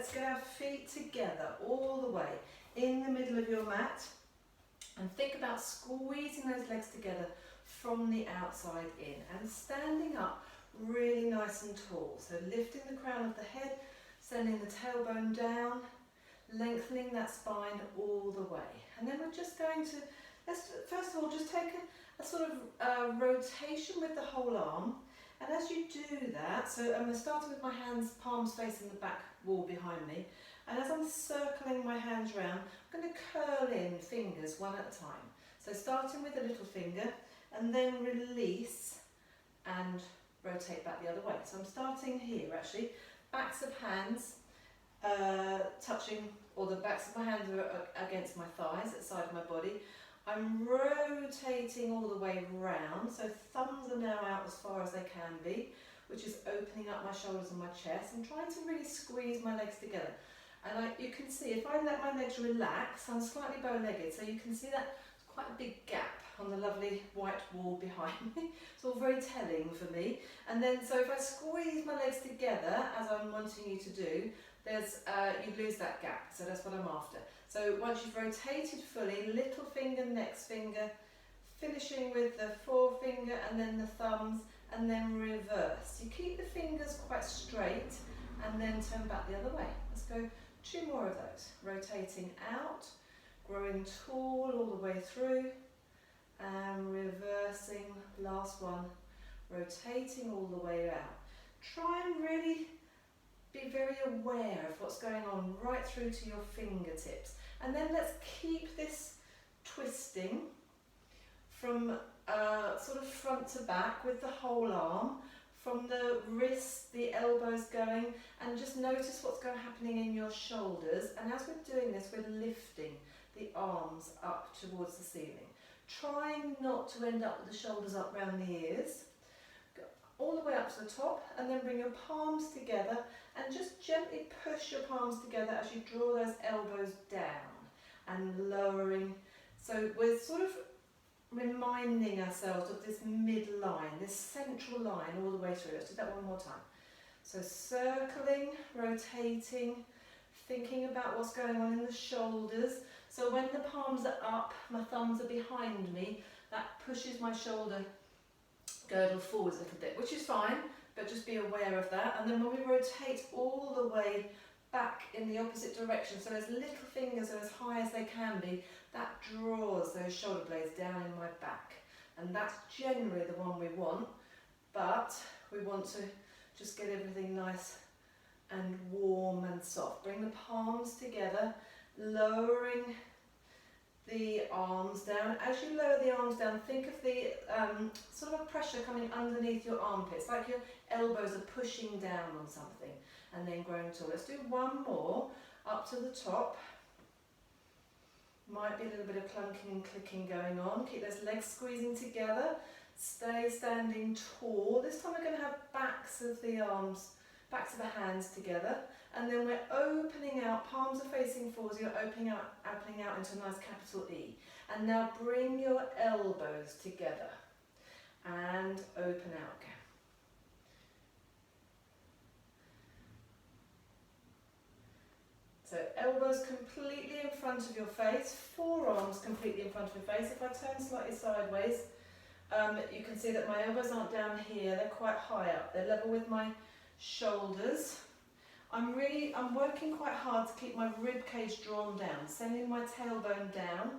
let's get our feet together all the way in the middle of your mat. And think about squeezing those legs together from the outside in and standing up really nice and tall. So lifting the crown of the head, sending the tailbone down, lengthening that spine all the way. And then we're just going to, let's first of all just take a sort of rotation with the whole arm. And as you do that, so I'm starting with my hands, palms facing the back wall behind me. And as I'm circling my hands round, I'm going to curl in fingers one at a time. So starting with the little finger and then release and rotate back the other way. So I'm starting here actually, backs of hands touching, or the backs of my hands are against my thighs at the side of my body. I'm rotating all the way round, so thumbs are now out as far as they can be, which is opening up my shoulders and my chest and trying to really squeeze my legs together. And you can see, if I let my legs relax, I'm slightly bow-legged, so you can see that there's quite a big gap on the lovely white wall behind me. It's all very telling for me. And then, so if I squeeze my legs together, as I'm wanting you to do, there's you lose that gap, so that's what I'm after. So once you've rotated fully, little finger, next finger, finishing with the forefinger and then the thumbs, and then reverse. You keep the fingers quite straight and then turn back the other way. Let's go 2 more of those. Rotating out, growing tall all the way through, and reversing, last one, rotating all the way out. Try and really be very aware of what's going on right through to your fingertips. And then let's keep this twisting from sort of front to back with the whole arm, from the wrists, the elbows going, and just notice what's happening in your shoulders. And as we're doing this, we're lifting the arms up towards the ceiling. Trying not to end up with the shoulders up round the ears. Go all the way up to the top, and then bring your palms together and just gently push your palms together as you draw those elbows down and lowering. So we're sort of reminding ourselves of this midline, this central line all the way through. Let's do that one more time. So circling, rotating, thinking about what's going on in the shoulders. So when the palms are up, my thumbs are behind me, that pushes my shoulder girdle forwards a little bit, which is fine, but just be aware of that. And then when we rotate all the way back in the opposite direction, so as little fingers are as high as they can be, that draws those shoulder blades down in my back. And that's generally the one we want, but we want to just get everything nice and warm and soft. Bring the palms together, lowering the arms down. As you lower the arms down, think of the sort of a pressure coming underneath your armpits, like your elbows are pushing down on something, and then growing tall. Let's do one more, up to the top. Might be a little bit of clunking and clicking going on. Keep those legs squeezing together. Stay standing tall. This time we're going to have backs of the arms, backs of the hands together. And then we're opening out, palms are facing forwards, you're opening out into a nice capital E. And now bring your elbows together and open out again. So elbows completely in front of your face, forearms completely in front of your face. If I turn slightly sideways, you can see that my elbows aren't down here, they're quite high up. They're level with my shoulders. I'm working quite hard to keep my rib cage drawn down, sending my tailbone down.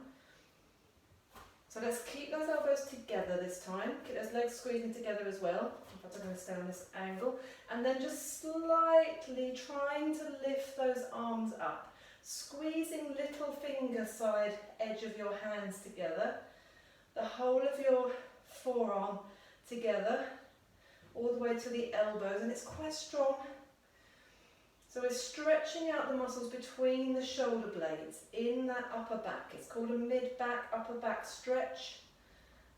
So let's keep those elbows together this time. Keep those legs squeezing together as well. In fact, I'm going to stay on this angle. And then just slightly trying to lift those arms up. Squeezing little finger side edge of your hands together. The whole of your forearm together. All the way to the elbows. And it's quite strong. So we're stretching out the muscles between the shoulder blades in that upper back. It's called a mid-back, upper back stretch.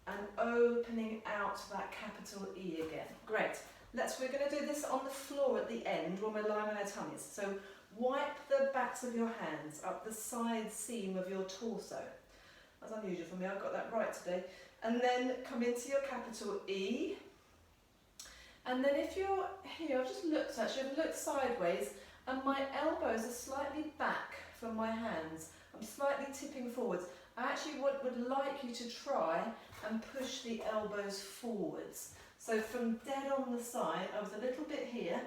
And opening out that capital E again. Great. We're going to do this on the floor at the end when we're lying on our tummies. So wipe the backs of your hands up the side seam of your torso. That's unusual for me, I've got that right today. And then come into your capital E. And then if you're here, I've just looked sideways, and my elbows from my hands. I'm slightly tipping forwards. I actually would like you to try and push the elbows forwards. So from dead on the side, I was a little bit here,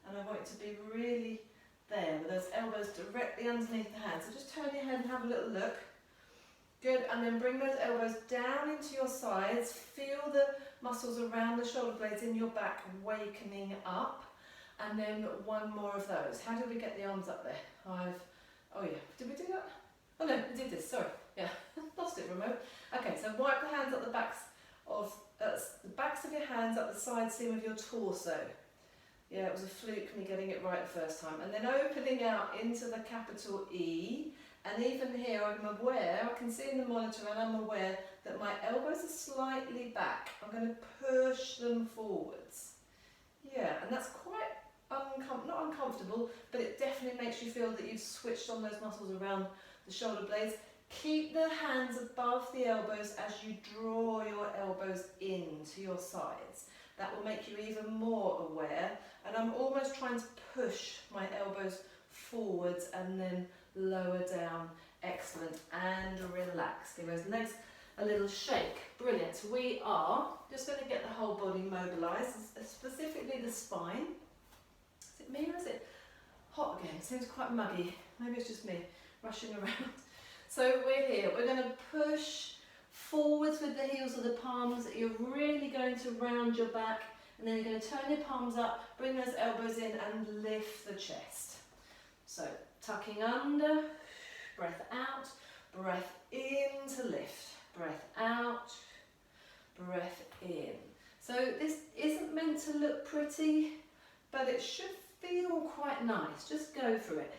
and I want it to be really there, with those elbows directly underneath the hands. So just turn your head and have a little look. Good, and then bring those elbows down into your sides. Feel the muscles around the shoulder blades in your back wakening up. And then one more of those. How did we get the arms up there? Oh yeah, did we do that? Oh no, we did this, sorry. Yeah, lost it, remote. Okay, so wipe the hands up the backs of your hands up the side seam of your torso. Yeah, it was a fluke me getting it right the first time. And then opening out into the capital E. And even here, I'm aware, I can see in the monitor, and I'm aware that my elbows are slightly back. I'm going to push them forwards. Yeah, and that's quite not uncomfortable, but it definitely makes you feel that you've switched on those muscles around the shoulder blades. Keep the hands above the elbows as you draw your elbows into your sides. That will make you even more aware. And I'm almost trying to push my elbows forwards and then lower down. Excellent. And relax. Give those legs a little shake. Brilliant. We are just going to get the whole body mobilised, specifically the spine. Is it me or is it hot again? It seems quite muggy. Maybe it's just me rushing around. So we're here. We're going to push forwards with the heels of the palms. You're really going to round your back, and then you're going to turn your palms up, bring those elbows in and lift the chest. So tucking under, breath out, breath in to lift, breath out, breath in. So this isn't meant to look pretty, but it should feel quite nice. Just go for it.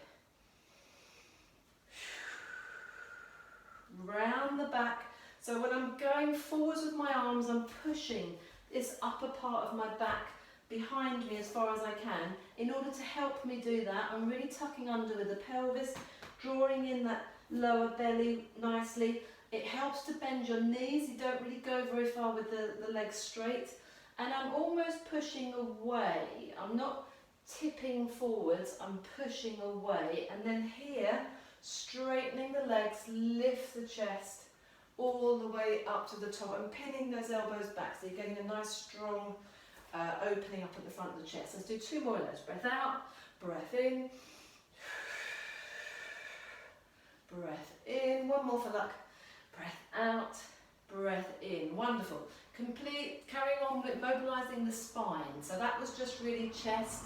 Round the back. So when I'm going forwards with my arms, I'm pushing this upper part of my back behind me as far as I can. In order to help me do that, I'm really tucking under with the pelvis, drawing in that lower belly nicely. It helps to bend your knees. You don't really go very far with the legs straight. And I'm almost pushing away. I'm not tipping forwards, I'm pushing away. And then here, straightening the legs, lift the chest all the way up to the top and pinning those elbows back. So you're getting a nice strong opening up at the front of the chest. Let's do two more of those. Breath out, breath in, breath in. One more for luck. Breath out, breath in. Wonderful. Complete, carrying on with mobilising the spine. So that was just really chest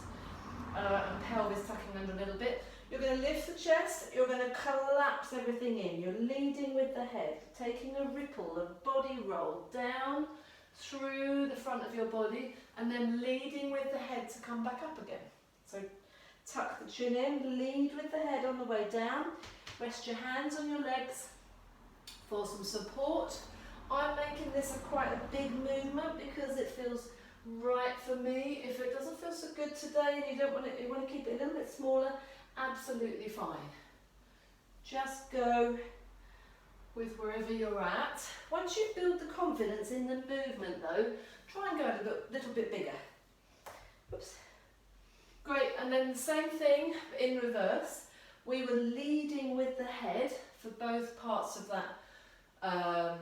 and pelvis tucking under a little bit. You're going to lift the chest, you're going to collapse everything in. You're leading with the head, taking a ripple, a body roll down through the front of your body, and then leading with the head to come back up again. So tuck the chin in, lead with the head on the way down. Rest your hands on your legs for some support. I'm making this quite a big movement because it feels right for me. If it doesn't feel so good today and you want to keep it a little bit smaller, absolutely fine. Just go with wherever you're at. Once you build the confidence in the movement though, try and go a little bit bigger. Oops. Great, and then the same thing in reverse. We were leading with the head for both parts of that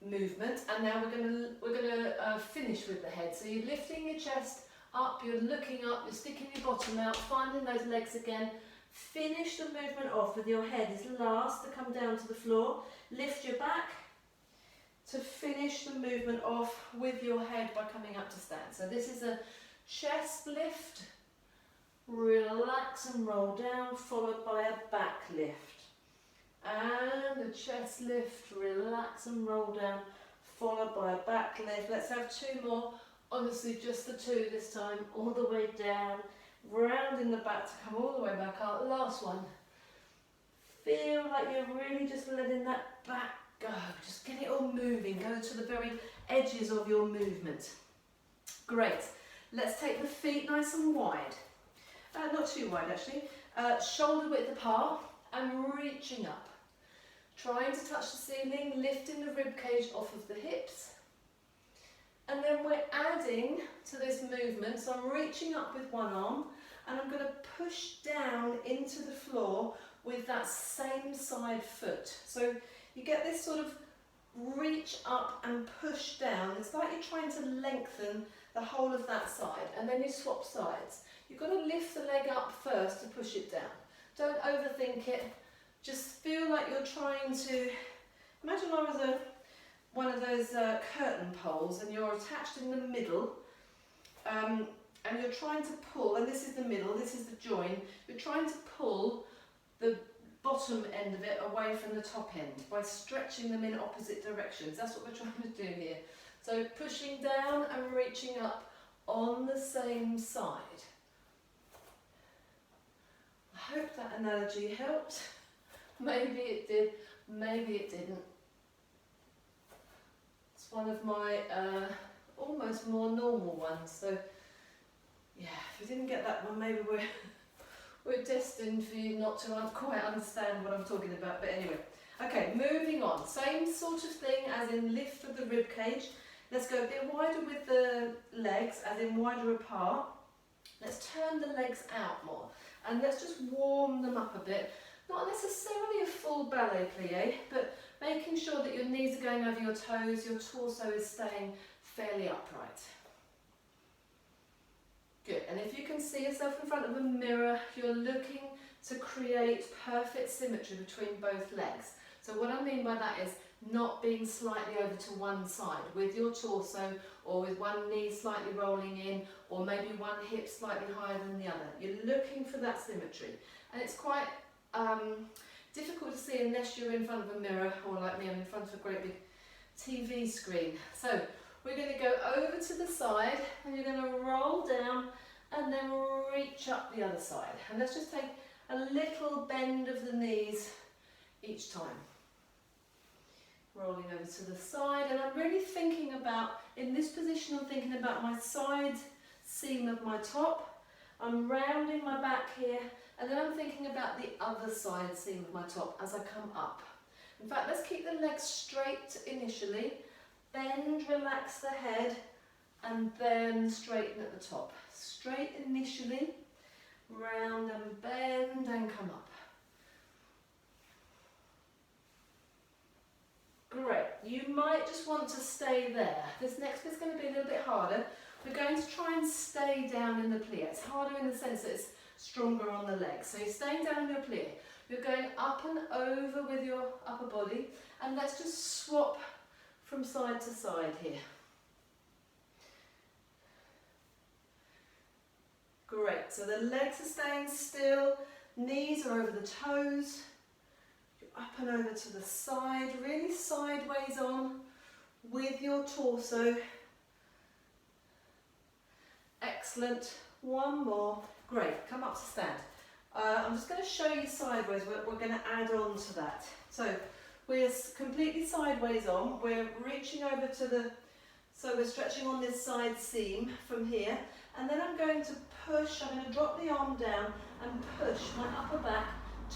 movement, and now we're gonna finish with the head. So you're lifting your chest up, you're looking up, you're sticking your bottom out, finding those legs again. Finish the movement off with your head is last to come down to the floor. Lift your back to finish the movement off with your head by coming up to stand. So this is a chest lift, relax and roll down, followed by a back lift. And a chest lift, relax and roll down, followed by a back lift. Let's have two more. Honestly, just the two this time, all the way down, round in the back to come all the way back up. Last one. Feel like you're really just letting that back go. Just get it all moving. Go to the very edges of your movement. Great. Let's take the feet nice and wide. Not too wide actually. Shoulder width apart and reaching up. Trying to touch the ceiling, lifting the ribcage off of the hips. And then we're adding to this movement, so I'm reaching up with one arm, and I'm going to push down into the floor with that same side foot. So you get this sort of reach up and push down. It's like you're trying to lengthen the whole of that side, and then you swap sides. You've got to lift the leg up first to push it down. Don't overthink it. Just feel like you're trying to, imagine I was one of those curtain poles and you're attached in the middle, and you're trying to pull, and this is the middle, this is the join, you're trying to pull the bottom end of it away from the top end by stretching them in opposite directions. That's what we're trying to do here. So pushing down and reaching up on the same side. I hope that analogy helped. Maybe it did, maybe it didn't. It's one of my almost more normal ones. So yeah, if you didn't get that one, maybe we're destined for you not to quite understand what I'm talking about. But anyway, okay, moving on. Same sort of thing as in lift of the rib cage. Let's go a bit wider with the legs, as in wider apart. Let's turn the legs out more, and let's just warm them up a bit. Not necessarily a full ballet plie, but making sure that your knees are going over your toes, your torso is staying fairly upright. Good, and if you can see yourself in front of a mirror, you're looking to create perfect symmetry between both legs. So what I mean by that is not being slightly over to one side with your torso, or with one knee slightly rolling in, or maybe one hip slightly higher than the other. You're looking for that symmetry, and it's quite difficult to see unless you're in front of a mirror, or like me, I'm in front of a great big TV screen. So we're going to go over to the side, and you're going to roll down and then reach up the other side. And let's just take a little bend of the knees each time. Rolling over to the side, and I'm really thinking about, in this position, I'm thinking about my side seam of my top. I'm rounding my back here, and then I'm thinking about the other side seam of my top as I come up. In fact, let's keep the legs straight initially, bend, relax the head, and then straighten at the top. Straight initially, round and bend and come up. Great, you might just want to stay there. This next bit's going to be a little bit harder. We're going to try and stay down in the plie. It's harder in the sense that it's stronger on the legs. So you're staying down in your plie. You're going up and over with your upper body, and let's just swap from side to side here. Great, so the legs are staying still, knees are over the toes. Up and over to the side, really sideways on with your torso. Excellent. One more. Great. Come up to stand. I'm just going to show you sideways. We're going to add on to that. So we're completely sideways on. We're reaching over to the, so we're stretching on this side seam from here. And then I'm going to push, I'm going to drop the arm down and push my upper back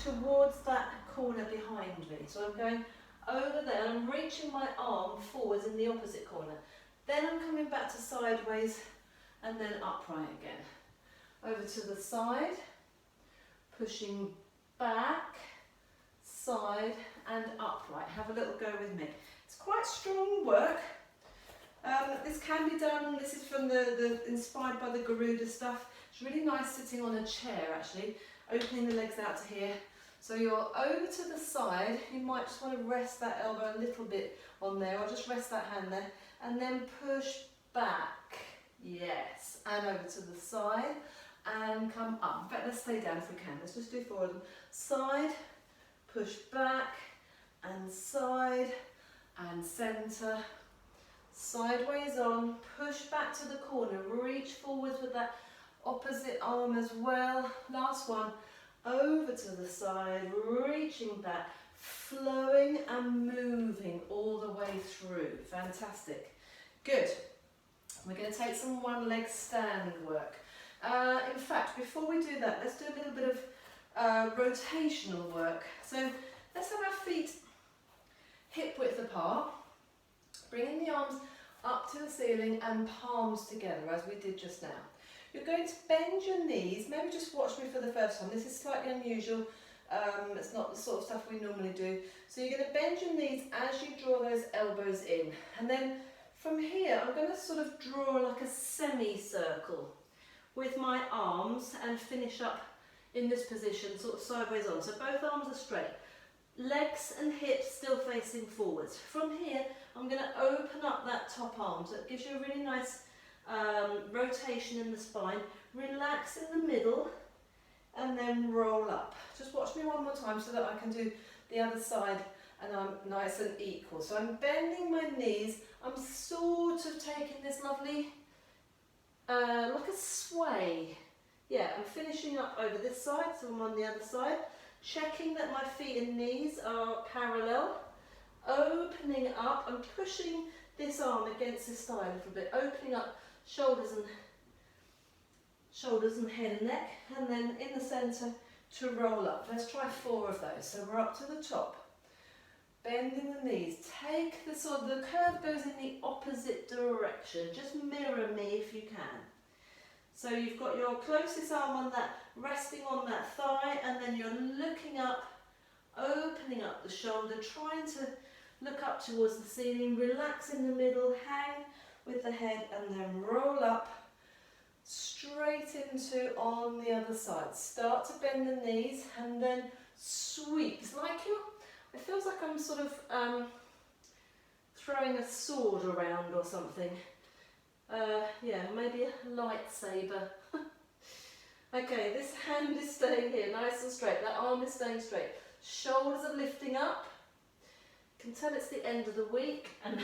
towards that corner behind me. So I'm going over there, I'm reaching my arm forwards in the opposite corner. Then I'm coming back to sideways and then upright again. Over to the side, pushing back, side and upright. Have a little go with me. It's quite strong work. This can be done, this is from the inspired by the Garuda stuff. It's really nice sitting on a chair actually, opening the legs out to here. So you're over to the side, you might just want to rest that elbow a little bit on there, or just rest that hand there, and then push back, yes, and over to the side, and come up. In fact, let's stay down if we can, let's just do four of them. Side, push back, and side, and centre, sideways on, push back to the corner, reach forwards with that opposite arm as well. Last one. Over to the side, reaching back, flowing and moving all the way through. Fantastic. Good. We're going to take some one leg stand work. In fact, before we do that, let's do a little bit of rotational work. So let's have our feet hip width apart, bringing the arms up to the ceiling and palms together as we did just now. You're going to bend your knees, maybe just watch me for the first time. This is slightly unusual, it's not the sort of stuff we normally do. So you're going to bend your knees as you draw those elbows in. And then from here, I'm going to sort of draw like a semicircle with my arms and finish up in this position, sort of sideways on. So both arms are straight. Legs and hips still facing forwards. From here, I'm going to open up that top arm, so it gives you a really nice rotation in the spine. Relax in the middle and then roll up. Just watch me one more time so that I can do the other side and I'm nice and equal. So I'm bending my knees, I'm sort of taking this lovely, like a sway. Yeah, I'm finishing up over this side, so I'm on the other side. Checking that my feet and knees are parallel, opening up and pushing this arm against this thigh a little bit, opening up shoulders and head and neck, and then in the centre to roll up. Let's try 4 of those. So we're up to the top, bending the knees, take the sort of, the curve goes in the opposite direction, just mirror me if you can. So you've got your closest arm on that, resting on that thigh, and then you're looking up, opening up the shoulder, trying to look up towards the ceiling, relax in the middle, hang with the head, and then roll up, straight into on the other side. Start to bend the knees, and then sweep. It's like it feels like I'm sort of throwing a sword around or something. Yeah, maybe a lightsaber. Okay, this hand is staying here, nice and straight. That arm is staying straight. Shoulders are lifting up. You can tell it's the end of the week, and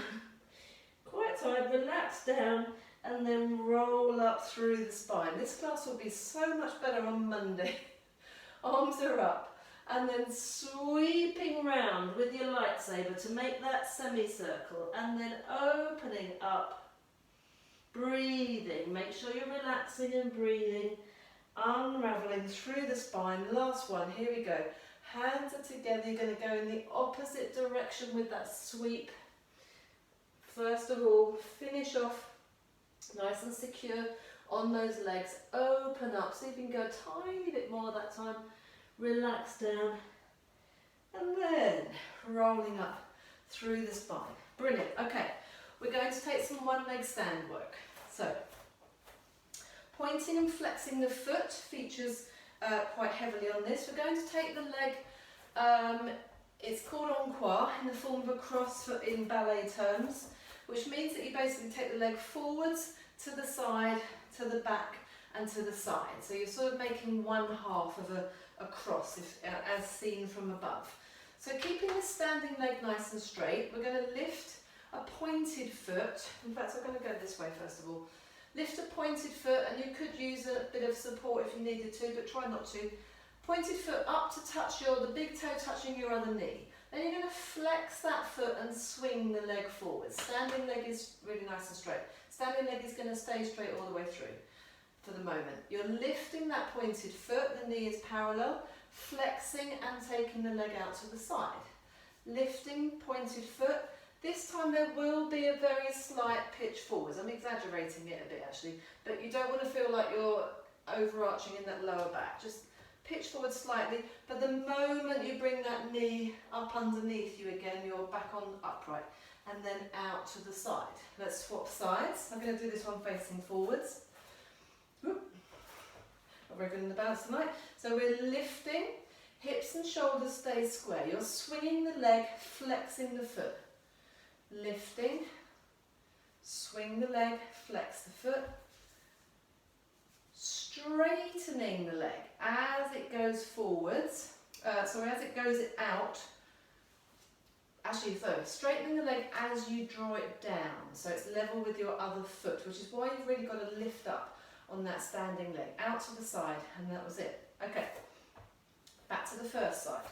quite tired. Relax down, and then roll up through the spine. This class will be so much better on Monday. Arms are up, and then sweeping round with your lightsaber to make that semicircle, and then opening up. Breathing, make sure you're relaxing and breathing, unravelling through the spine. Last one, here we go. Hands are together, you're going to go in the opposite direction with that sweep. First of all, finish off nice and secure on those legs. Open up, so you can go a tiny bit more that time. Relax down, and then rolling up through the spine. Brilliant, okay. We're going to take some one leg stand work. So, pointing and flexing the foot features quite heavily on this. We're going to take the leg, it's called en croix, in the form of a cross in ballet terms, which means that you basically take the leg forwards, to the side, to the back, and to the side. So you're sort of making one half of a cross, as seen from above. So keeping the standing leg nice and straight, we're going to lift a pointed foot. In fact, I'm going to go this way first of all. Lift a pointed foot, and you could use a bit of support if you needed to, but try not to. Pointed foot up to touch the big toe touching your other knee. Then you're going to flex that foot and swing the leg forward. Standing leg is really nice and straight. Standing leg is going to stay straight all the way through for the moment. You're lifting that pointed foot, the knee is parallel, flexing and taking the leg out to the side. Lifting, pointed foot. This time there will be a very slight pitch forwards. I'm exaggerating it a bit actually, but you don't want to feel like you're overarching in that lower back. Just pitch forward slightly, but the moment you bring that knee up underneath you again, you're back on upright, and then out to the side. Let's swap sides. I'm going to do this one facing forwards. Not very good in the balance tonight. So we're lifting, hips and shoulders stay square. You're swinging the leg, flexing the foot. Lifting, swing the leg, flex the foot, straightening the leg as it goes forwards, as it goes out, straightening the leg as you draw it down, so it's level with your other foot, which is why you've really got to lift up on that standing leg, out to the side, and that was it. Okay, back to the first side.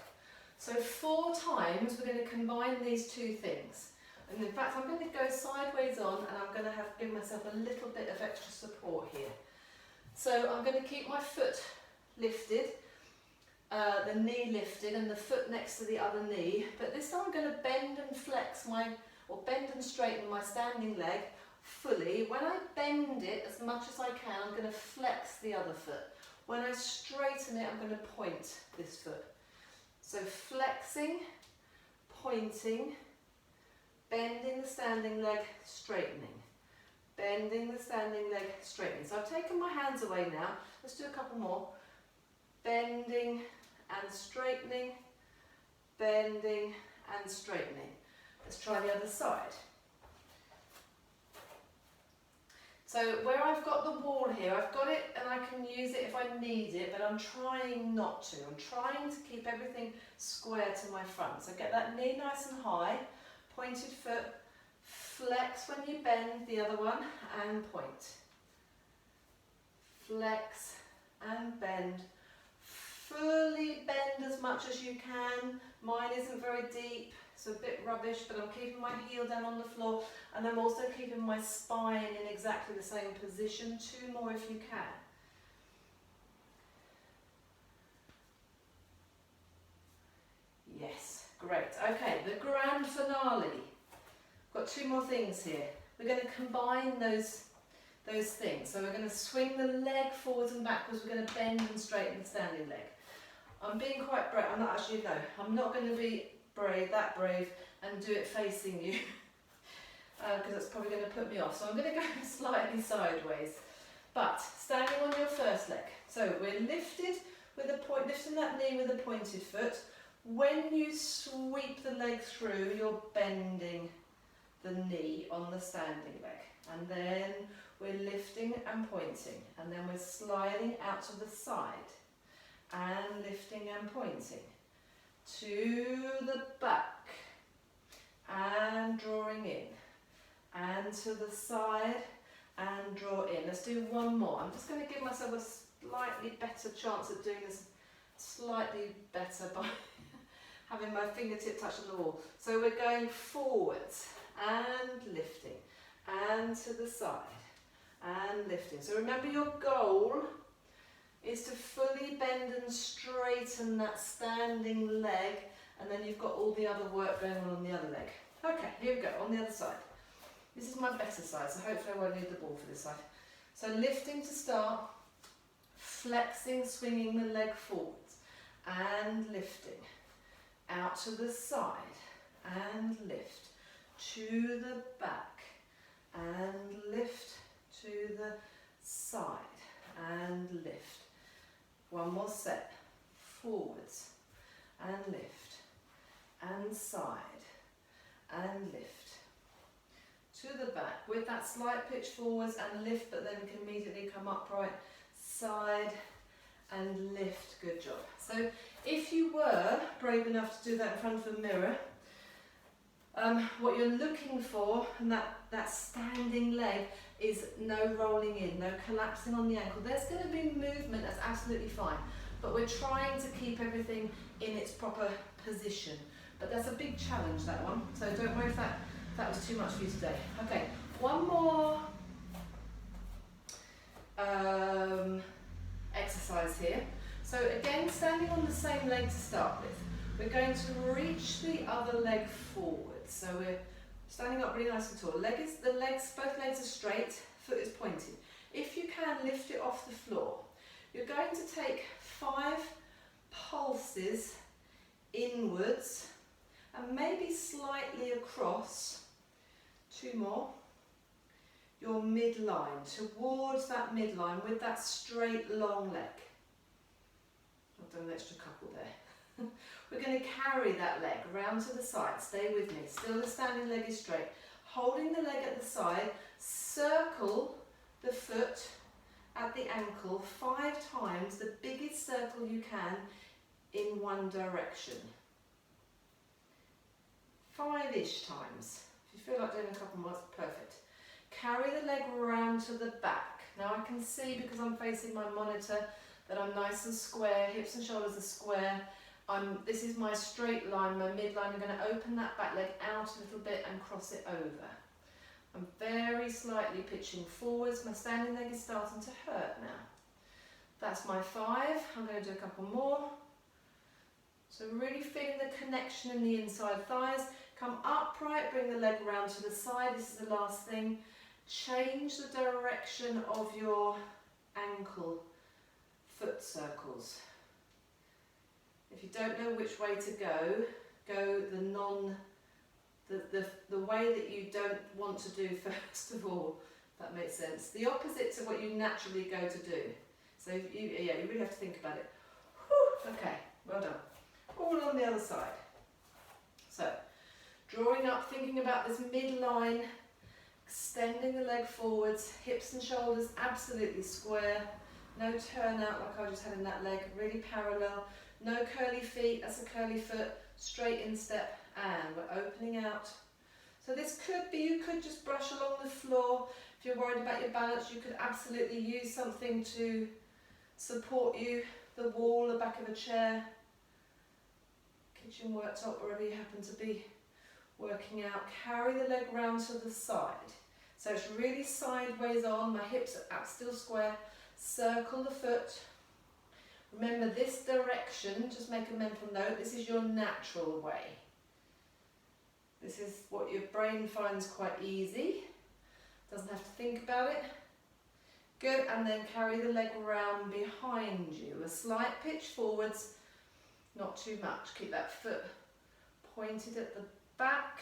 So 4 times we're going to combine these two things. And in fact, I'm going to go sideways on, and I'm going to give myself a little bit of extra support here. So I'm going to keep my foot lifted, the knee lifted, and the foot next to the other knee. But this time I'm going to bend and straighten my standing leg, fully. When I bend it as much as I can, I'm going to flex the other foot. When I straighten it, I'm going to point this foot. So flexing, pointing, bending the standing leg, straightening. Bending the standing leg, straightening. So I've taken my hands away now. Let's do a couple more. Bending and straightening, bending and straightening. Let's try the other side. So where I've got the wall here, I've got it and I can use it if I need it, but I'm trying not to. I'm trying to keep everything square to my front. So get that knee nice and high, pointed foot, flex when you bend the other one and point. Flex and bend. Fully bend as much as you can. Mine isn't very deep. It's a bit rubbish, but I'm keeping my heel down on the floor and I'm also keeping my spine in exactly the same position. 2 more if you can. Yes, great. Okay, the grand finale. Got 2 more things here. We're going to combine those things. So we're going to swing the leg forwards and backwards. We're going to bend and straighten the standing leg. I'm being quite brave. I'm not actually, no, I'm not going to be that brave and do it facing you because that's probably going to put me off. So I'm going to go slightly sideways, but standing on your first leg. So we're lifted with a point, lifting that knee with a pointed foot. When you sweep the leg through, you're bending the knee on the standing leg, and then we're lifting and pointing, and then we're sliding out to the side and lifting and pointing to the back and drawing in and to the side and draw in. Let's do 1 more. I'm just going to give myself a slightly better chance at doing this slightly better by having my fingertip touch on the wall. So we're going forwards and lifting and to the side and lifting. So remember, your goal is to fully bend and straighten that standing leg, and then you've got all the other work going on the other leg. Okay, here we go, on the other side. This is my better side, so hopefully I won't need the ball for this side. So lifting to start, flexing, swinging the leg forwards, and lifting. Out to the side, and lift. To the back, and lift. To the side, and lift. 1 more set. Forwards, and lift. And side, and lift. To the back with that slight pitch forwards and lift, but then can immediately come upright. Side and lift. Good job. So if you were brave enough to do that in front of a mirror, what you're looking for in that standing leg is no rolling in, no collapsing on the ankle. There's going to be movement, that's absolutely fine, but we're trying to keep everything in its proper position. But that's a big challenge, that one, so don't worry if that was too much for you today. Okay, 1 more exercise here. So again, standing on the same leg to start with. We're going to reach the other leg forward. So we're standing up really nice and tall. Both legs are straight, foot is pointed. If you can, lift it off the floor. You're going to take 5 pulses inwards and maybe slightly across. 2 more. Your midline, towards that midline with that straight long leg. I've done an extra couple there. We're going to carry that leg round to the side. Stay with me. Still the standing leg is straight. Holding the leg at the side, circle the foot at the ankle 5 times, the biggest circle you can in one direction. 5-ish times. If you feel like doing a couple more, that's perfect. Carry the leg round to the back. Now I can see, because I'm facing my monitor, that I'm nice and square, hips and shoulders are square. This is my straight line, my midline. I'm going to open that back leg out a little bit and cross it over. I'm very slightly pitching forwards. My standing leg is starting to hurt now. That's my 5. I'm going to do a couple more. So really feeling the connection in the inside thighs. Come upright, bring the leg round to the side. This is the last thing. change the direction of your ankle foot circles. If you don't know which way to go, go the way that you don't want to do first of all, if that makes sense. The opposite to what you naturally go to do. So you really have to think about it. Whew, okay, well done. All on the other side. So, drawing up, thinking about this midline, extending the leg forwards, hips and shoulders absolutely square, no turn out like I just had in that leg, really parallel, no curly feet, that's a curly foot, straight instep, and we're opening out. So this could be, you could just brush along the floor. If you're worried about your balance, you could absolutely use something to support you, the wall, the back of a chair, kitchen worktop, wherever you happen to be working out. Carry the leg round to the side. So it's really sideways on, my hips are still square. Circle the foot. Remember this direction, just make a mental note, this is your natural way. This is what your brain finds quite easy. Doesn't have to think about it. Good, and then carry the leg round behind you. A slight pitch forwards, not too much. Keep that foot pointed at the back.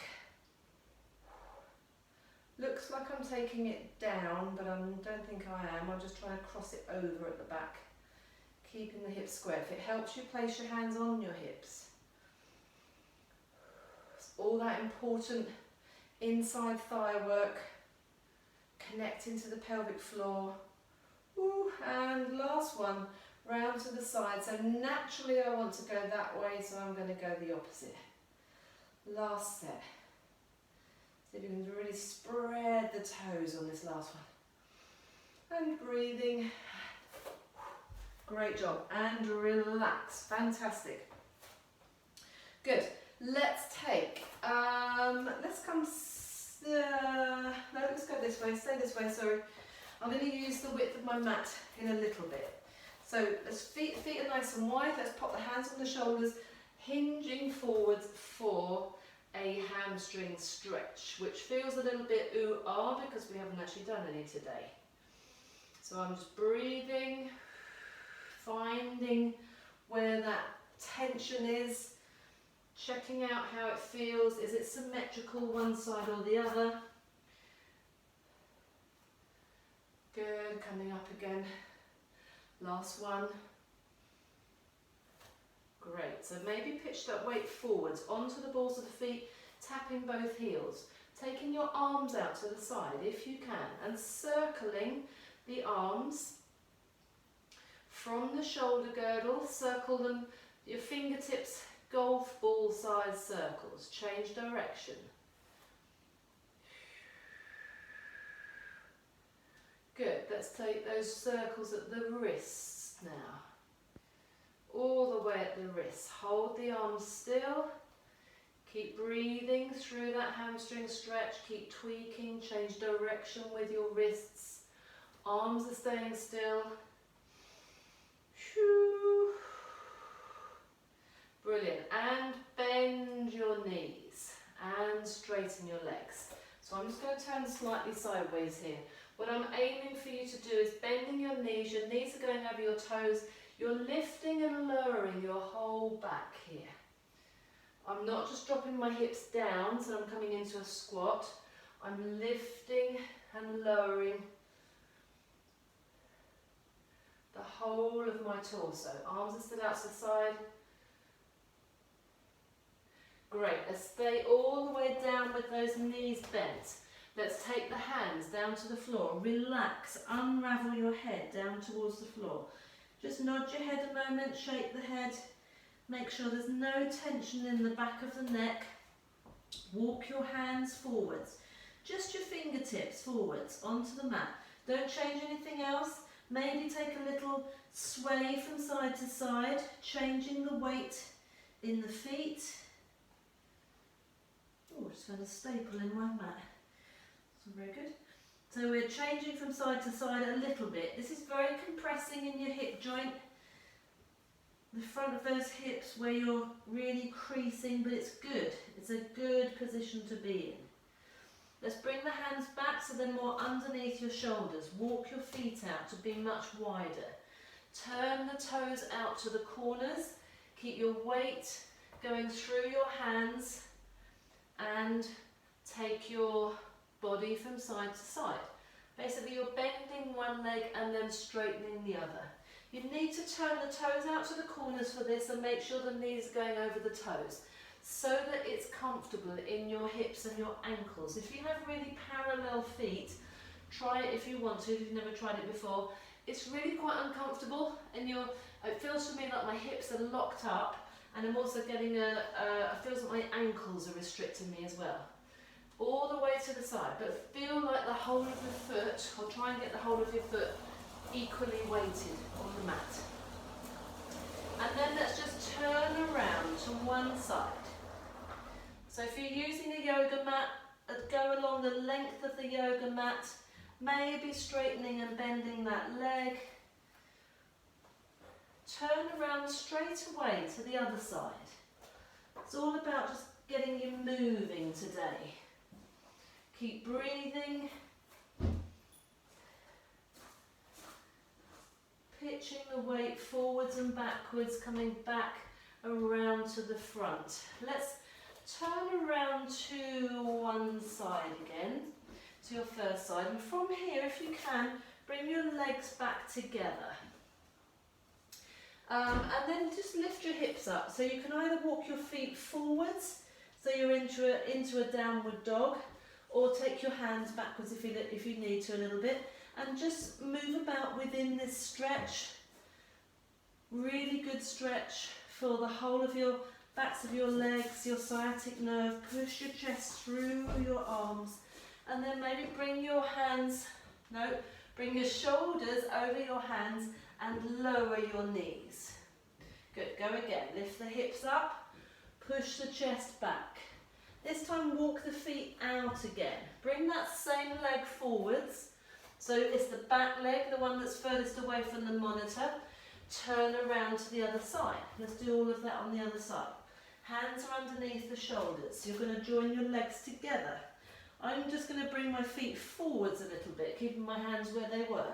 Looks like I'm taking it down, but I don't think I am. I'm just trying to cross it over at the back. Keeping the hips square. If it helps you, place your hands on your hips. It's all that important inside thigh work, connecting to the pelvic floor. Ooh, and last one, round to the side. So naturally I want to go that way, so I'm going to go the opposite. Last set. See if you can really spread the toes on this last one. And breathing. Great job. And relax. Fantastic. Good. Let's take, let's go this way. Stay this way, sorry. I'm going to use the width of my mat in a little bit. So feet are nice and wide. Let's pop the hands on the shoulders, hinging forwards for a hamstring stretch, which feels a little bit ooh-ah because we haven't actually done any today. So I'm just breathing, finding where that tension is, checking out how it feels. Is it symmetrical one side or the other? Good, coming up again. Last one. Great, so maybe pitch that weight forwards onto the balls of the feet, tapping both heels. Taking your arms out to the side if you can, and circling the arms from the shoulder girdle. Circle them, your fingertips, golf ball size circles. Change direction. Good, let's take those circles at the wrists now. All the way at the wrists. Hold the arms still. Keep breathing through that hamstring stretch. Keep tweaking, change direction with your wrists. Arms are staying still. Brilliant. And bend your knees and straighten your legs. So I'm just going to turn slightly sideways here. What I'm aiming for you to do is bending your knees are going over your toes, you're lifting and lowering your whole back here. I'm not just dropping my hips down, so I'm coming into a squat. I'm lifting and lowering the whole of my torso. Arms are still out to the side. Great, let's stay all the way down with those knees bent. Let's take the hands down to the floor. Relax, unravel your head down towards the floor. Just nod your head a moment, shake the head. Make sure there's no tension in the back of the neck. Walk your hands forwards. Just your fingertips forwards onto the mat. Don't change anything else. Maybe take a little sway from side to side, changing the weight in the feet. Oh, just found a staple in my mat. Very good. So we're changing from side to side a little bit. This is very compressing in your hip joint. The front of those hips where you're really creasing, but it's good. It's a good position to be in. Let's bring the hands back so they're more underneath your shoulders. Walk your feet out to be much wider. Turn the toes out to the corners. Keep your weight going through your hands and take your body from side to side. Basically you're bending one leg and then straightening the other. You need to turn the toes out to the corners for this and make sure the knees are going over the toes so that it's comfortable in your hips and your ankles. If you have really parallel feet, try it if you want to, if you've never tried it before. It's really quite uncomfortable and it feels to me like my hips are locked up, and I'm also getting it feels like my ankles are restricting me as well. All the way to the side, but feel like the whole of the foot, or try and get the whole of your foot equally weighted on the mat. And then let's just turn around to one side. So if you're using a yoga mat, go along the length of the yoga mat, maybe straightening and bending that leg. Turn around straight away to the other side. It's all about just getting you moving today. Keep breathing. Pitching the weight forwards and backwards, coming back around to the front. Let's turn around to one side again, to your first side. And from here, if you can, bring your legs back together. And then just lift your hips up. So you can either walk your feet forwards, so you're into a downward dog, or take your hands backwards if you need to a little bit, and just move about within this stretch. Really good stretch for the whole of your backs of your legs, your sciatic nerve. Push your chest through your arms, and then maybe bring your shoulders over your hands and lower your knees. Good, go again. Lift the hips up, push the chest back. This time walk the feet out again. Bring that same leg forwards. So it's the back leg, the one that's furthest away from the monitor. Turn around to the other side. Let's do all of that on the other side. Hands are underneath the shoulders. You're going to join your legs together. I'm just going to bring my feet forwards a little bit, keeping my hands where they were.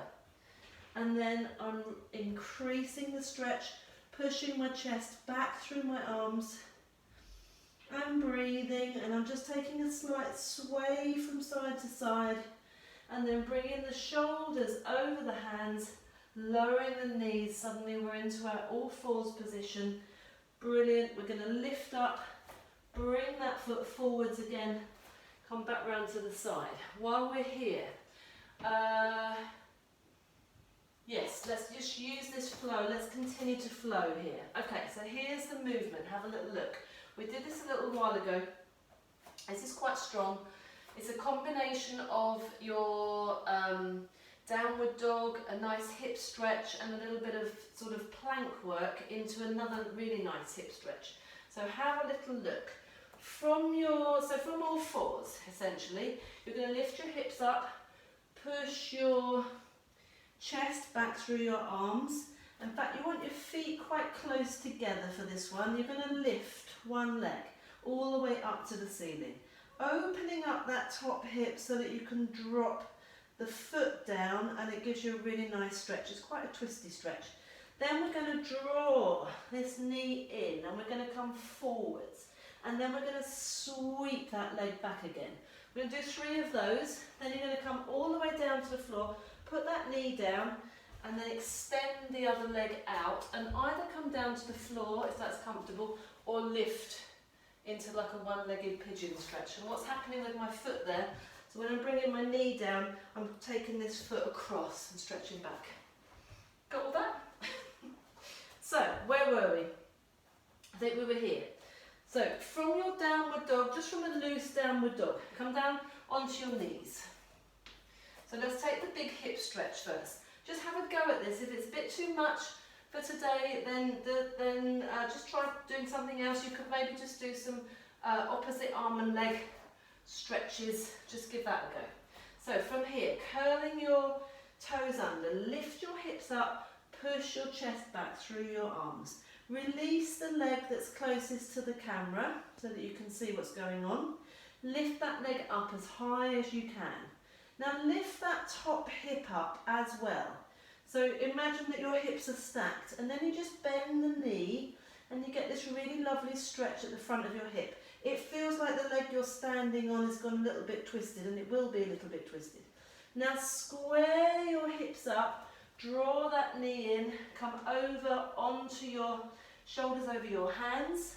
And then I'm increasing the stretch, pushing my chest back through my arms. I'm breathing, and I'm just taking a slight sway from side to side, and then bringing the shoulders over the hands, lowering the knees. Suddenly we're into our all fours position. Brilliant. We're going to lift up, bring that foot forwards again, come back round to the side. While we're here, yes, let's just use this flow. Let's continue to flow here. Okay, so here's the movement. Have a little look. We did this a little while ago. This is quite strong. It's a combination of your downward dog, a nice hip stretch, and a little bit of sort of plank work into another really nice hip stretch. So have a little look. From all fours, essentially, you're going to lift your hips up, push your chest back through your arms. In fact, you want your feet quite close together for this one. You're going to lift one leg all the way up to the ceiling, opening up that top hip so that you can drop the foot down, and it gives you a really nice stretch. It's quite a twisty stretch. Then we're going to draw this knee in, and we're going to come forwards, and then we're going to sweep that leg back again. We're going to do 3 of those. Then you're going to come all the way down to the floor, put that knee down, and then extend the other leg out, and either come down to the floor if that's comfortable, or lift into like a one-legged pigeon stretch. And what's happening with my foot there, so when I'm bringing my knee down, I'm taking this foot across and stretching back. Got all that? So, where were we? I think we were here. So, from your downward dog, just from a loose downward dog, come down onto your knees. So let's take the big hip stretch first. Just have a go at this. If it's a bit too much for today, then just try doing something else. You could maybe just do some opposite arm and leg stretches. Just give that a go. So from here, curling your toes under, lift your hips up, push your chest back through your arms. Release the leg that's closest to the camera so that you can see what's going on. Lift that leg up as high as you can. Now lift that top hip up as well. So imagine that your hips are stacked, and then you just bend the knee and you get this really lovely stretch at the front of your hip. It feels like the leg you're standing on has gone a little bit twisted, and it will be a little bit twisted. Now square your hips up, draw that knee in, come over onto your shoulders over your hands.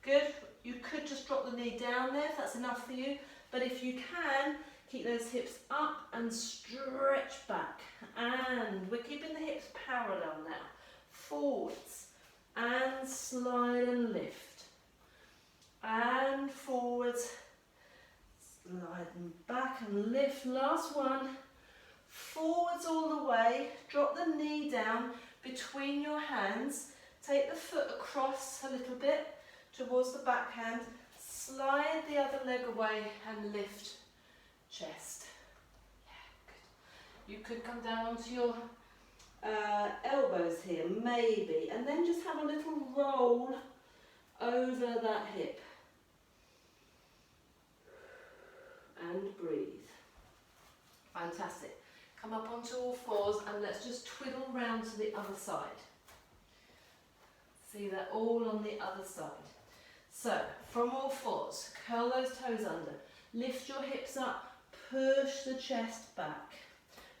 Good. You could just drop the knee down there if that's enough for you, but if you can, keep those hips up and stretch back. And we're keeping the hips parallel now. Forwards and slide and lift. And forwards, slide and back and lift. Last one. Forwards all the way. Drop the knee down between your hands. Take the foot across a little bit towards the backhand. Slide the other leg away and lift. Chest. Yeah, good. You could come down onto your elbows here, maybe, and then just have a little roll over that hip. And breathe. Fantastic. Come up onto all fours and let's just twiddle round to the other side. See that all on the other side. So, from all fours, curl those toes under. Lift your hips up, push the chest back.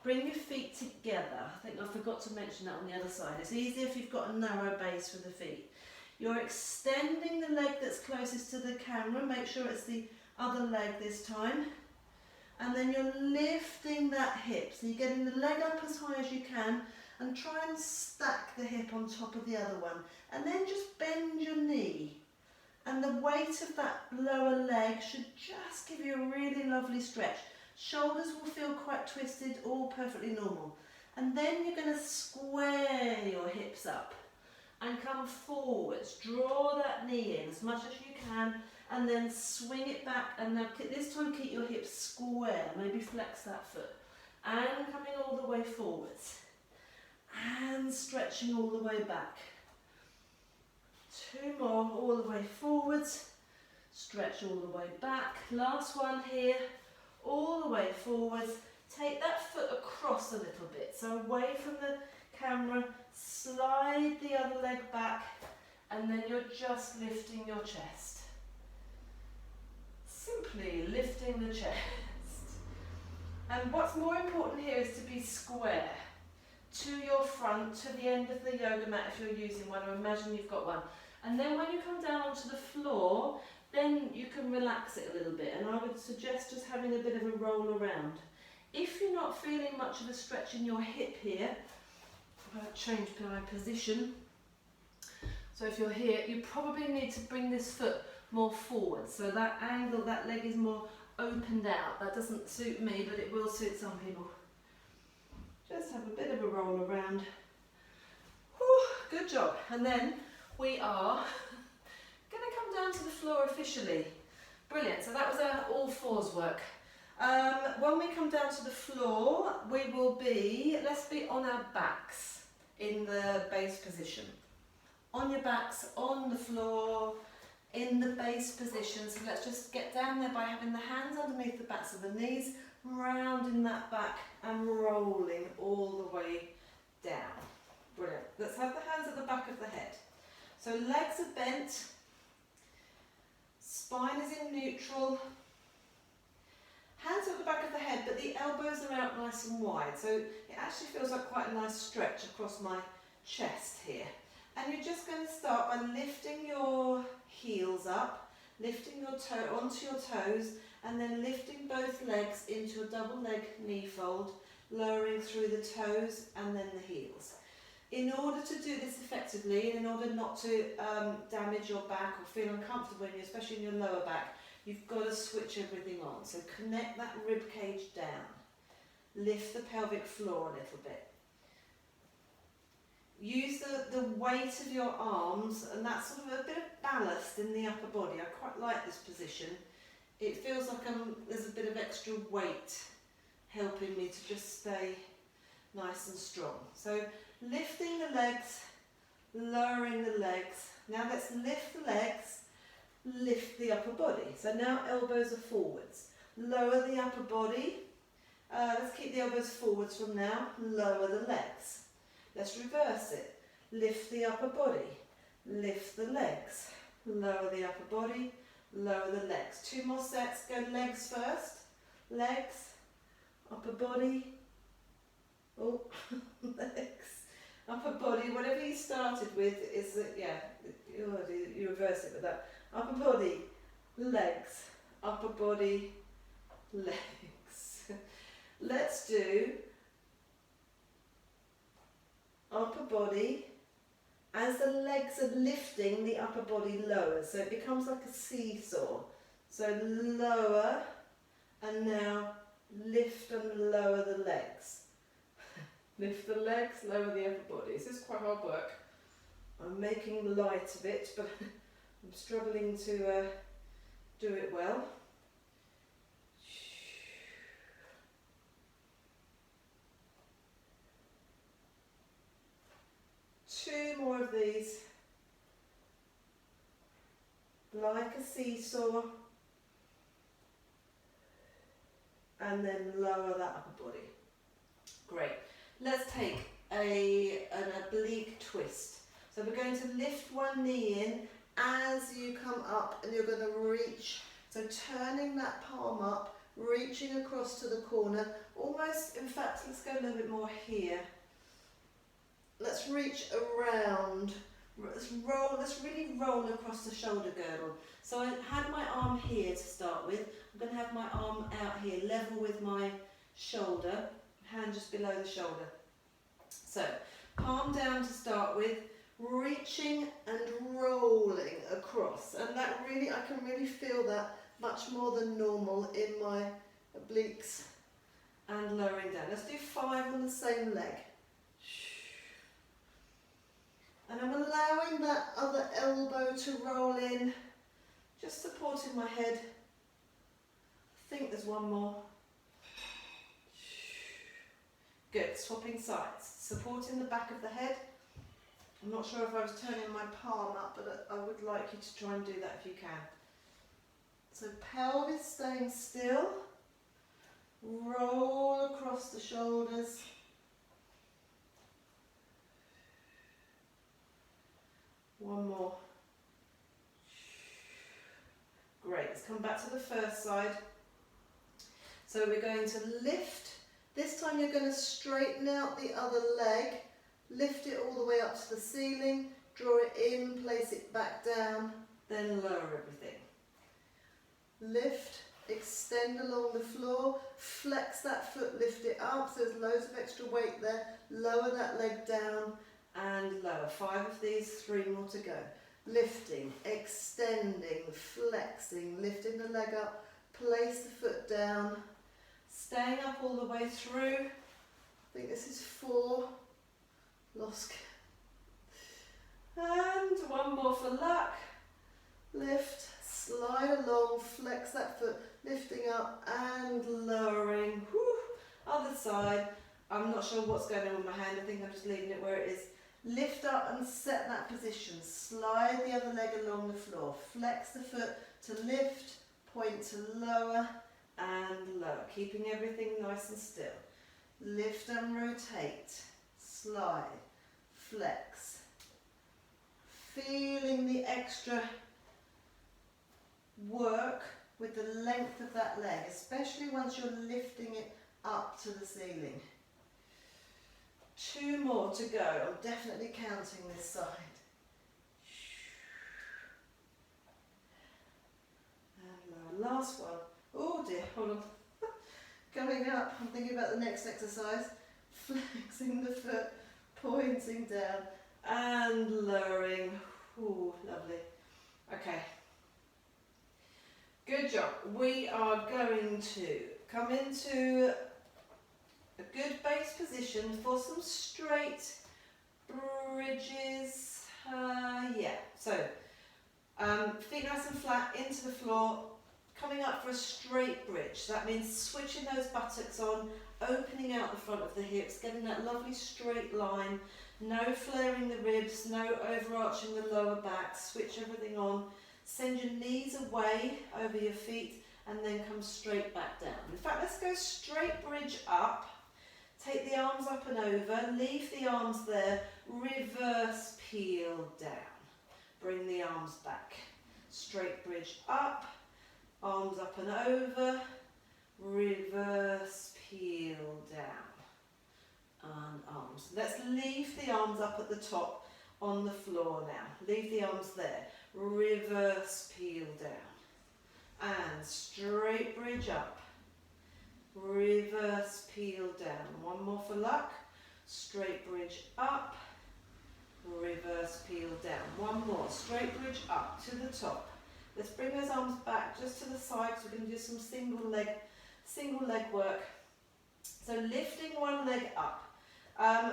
Bring your feet together. I think I forgot to mention that on the other side. It's easier if you've got a narrow base for the feet. You're extending the leg that's closest to the camera. Make sure it's the other leg this time. And then you're lifting that hip. So you're getting the leg up as high as you can and try and stack the hip on top of the other one. And then just bend your knee. And the weight of that lower leg should just give you a really lovely stretch. Shoulders will feel quite twisted, all perfectly normal. And then you're going to square your hips up and come forwards. Draw that knee in as much as you can and then swing it back. And now this time keep your hips square, maybe flex that foot. And coming all the way forwards. And stretching all the way back. Two more, all the way forwards. Stretch all the way back. Last one here. All the way forwards. Take that foot across a little bit, so away from the camera, slide the other leg back, and then you're just lifting your chest. Simply lifting the chest. And what's more important here is to be square to your front, to the end of the yoga mat if you're using one, or imagine you've got one. And then when you come down onto the floor, then you can relax it a little bit, and I would suggest just having a bit of a roll around. If you're not feeling much of a stretch in your hip here, I'll change my position. So if you're here, you probably need to bring this foot more forward, so that angle, that leg is more opened out. That doesn't suit me, but it will suit some people. Just have a bit of a roll around. Whew, good job. And then we are going to come down to the floor officially. Brilliant. So that was our all fours work. When we come down to the floor, we will be, let's be on our backs in the base position. On your backs, on the floor, in the base position. So let's just get down there by having the hands underneath the backs of the knees, rounding that back and rolling all the way down. Brilliant. Let's have the hands at the back of the head. So legs are bent, spine is in neutral, hands at the back of the head, but the elbows are out nice and wide. So it actually feels like quite a nice stretch across my chest here. And you're just going to start by lifting your heels up, lifting your toe onto your toes, and then lifting both legs into a double leg knee fold, lowering through the toes and then the heels. In order to do this effectively, and in order not to damage your back or feel uncomfortable, especially in your lower back, you've got to switch everything on. So connect that rib cage down. Lift the pelvic floor a little bit. Use the weight of your arms, and that's sort of a bit of ballast in the upper body. I quite like this position. It feels like there's a bit of extra weight helping me to just stay nice and strong. So lifting the legs, lowering the legs. Now let's lift the legs lift the upper body. So now elbows are forwards. Lower the upper body. Let's keep the elbows forwards from now. Lower the legs. Let's reverse it. Lift the upper body. Lift the legs. Lower the upper body. Lower the legs. 2 more sets. Go legs first. Legs. Upper body. Oh, legs. Upper body. Whatever you started with is, you reverse it with that. Upper body. Legs. Upper body. Legs. Let's do upper body. As the legs are lifting, the upper body lowers, so it becomes like a seesaw. So lower, and now lift and lower the legs. Lift the legs, lower the upper body. This is quite hard work. I'm making light of it, but I'm struggling to do it well. 2 more of these, like a seesaw, and then lower that upper body. Great. Let's take an oblique twist. So we're going to lift one knee in as you come up, and you're going to reach. So turning that palm up, reaching across to the corner, almost, in fact, let's go a little bit more here. Let's reach around, let's really roll across the shoulder girdle. So I had my arm here to start with. I'm going to have my arm out here, level with my shoulder, hand just below the shoulder. So, palm down to start with, reaching and rolling across. And that really, I can really feel that much more than normal in my obliques. And lowering down. Let's do 5 on the same leg. And I'm allowing that other elbow to roll in, just supporting my head. I think there's one more. Good, swapping sides, supporting the back of the head. I'm not sure if I was turning my palm up, but I would like you to try and do that if you can. So pelvis staying still, roll across the shoulders. One more. Great, let's come back to the first side. So we're going to lift. This time you're going to straighten out the other leg, lift it all the way up to the ceiling, draw it in, place it back down, then lower everything. Lift, extend along the floor, flex that foot, lift it up, so there's loads of extra weight there, lower that leg down, and lower. 5 of these, 3 more to go. Lifting, extending, flexing, lifting the leg up, place the foot down, staying up all the way through. I think this is 4. Lost. And one more for luck. Lift, slide along, flex that foot, lifting up and lowering. Whew. Other side. I'm not sure what's going on with my hand. I think I'm just leaving it where it is. Lift up and set that position. Slide the other leg along the floor. Flex the foot to lift, point to lower and lower. Keeping everything nice and still. Lift and rotate. Slide. Flex. Feeling the extra work with the length of that leg, especially once you're lifting it up to the ceiling. 2 more to go. I'm definitely counting this side. And last one. Oh dear, hold on. Coming up, I'm thinking about the next exercise. Flexing the foot, pointing down and lowering. Ooh, lovely. Okay. Good job. We are going to come into a good base position for some straight bridges. So feet nice and flat into the floor, coming up for a straight bridge. So that means switching those buttocks on, opening out the front of the hips, getting that lovely straight line, no flaring the ribs, no overarching the lower back, switch everything on, Send your knees away over your feet and then come straight back down. In fact, let's go straight bridge up. Take the arms up and over, leave the arms there, reverse peel down. Bring the arms back. Straight bridge up, arms up and over, reverse peel down. And arms. Let's leave the arms up at the top on the floor now. Leave the arms there. Reverse peel down. And straight bridge up. Reverse peel down. One more for luck. Straight bridge up. Reverse peel down. One more. Straight bridge up to the top. Let's bring those arms back just to the side so we can do some single leg work. So lifting one leg up.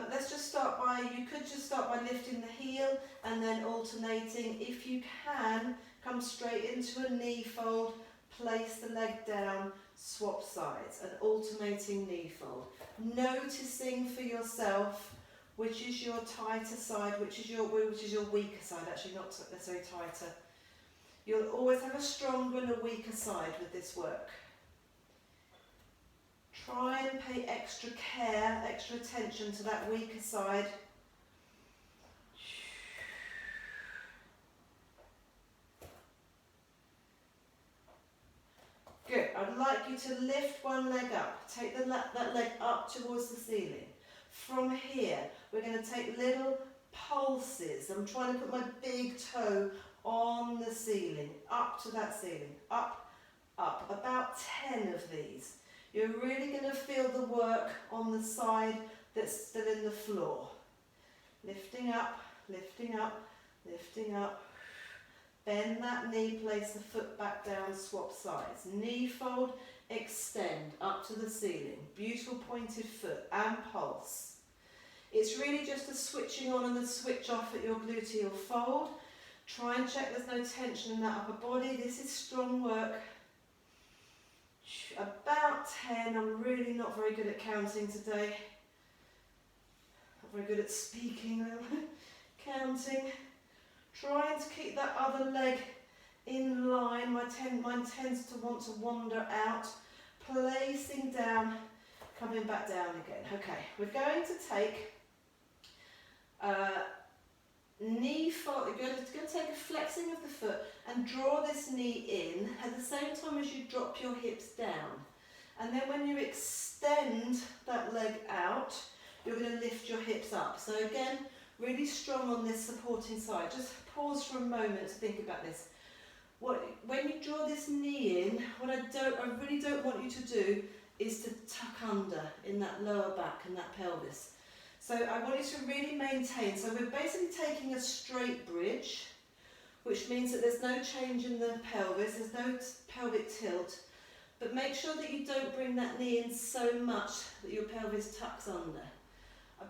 Let's just start by, you could just start by lifting the heel and then alternating. If you can, come straight into a knee fold, place the leg down, swap sides, an alternating knee fold. Noticing for yourself which is your tighter side, which is your weaker side, actually not necessarily tighter. You'll always have a stronger and a weaker side with this work. Try and pay extra care, extra attention to that weaker side. Good. I'd like you to lift one leg up. Take that leg up towards the ceiling. From here, we're going to take little pulses. I'm trying to put my big toe on the ceiling, up to that ceiling, up, up. About 10 of these. You're really going to feel the work on the side that's still in the floor. Lifting up, lifting up, lifting up. Bend that knee, place the foot back down, swap sides. Knee fold, extend up to the ceiling. Beautiful pointed foot and pulse. It's really just a switching on and a switch off at your gluteal fold. Try and check there's no tension in that upper body. This is strong work. About 10. I'm really not very good at counting today. Not very good at speaking, counting. Trying to keep that other leg in line. Mine tends to want to wander out. Placing down, coming back down again. Okay, we're going to take knee fold. You're going to take a flexing of the foot and draw this knee in at the same time as you drop your hips down. And then when you extend that leg out, you're going to lift your hips up. So again, really strong on this supporting side. Just pause for a moment to think about this. When you draw this knee in, what I really don't want you to do is to tuck under in that lower back and that pelvis. So I want you to really maintain. So we're basically taking a straight bridge, which means that there's no change in the pelvis, there's no pelvic tilt, but make sure that you don't bring that knee in so much that your pelvis tucks under.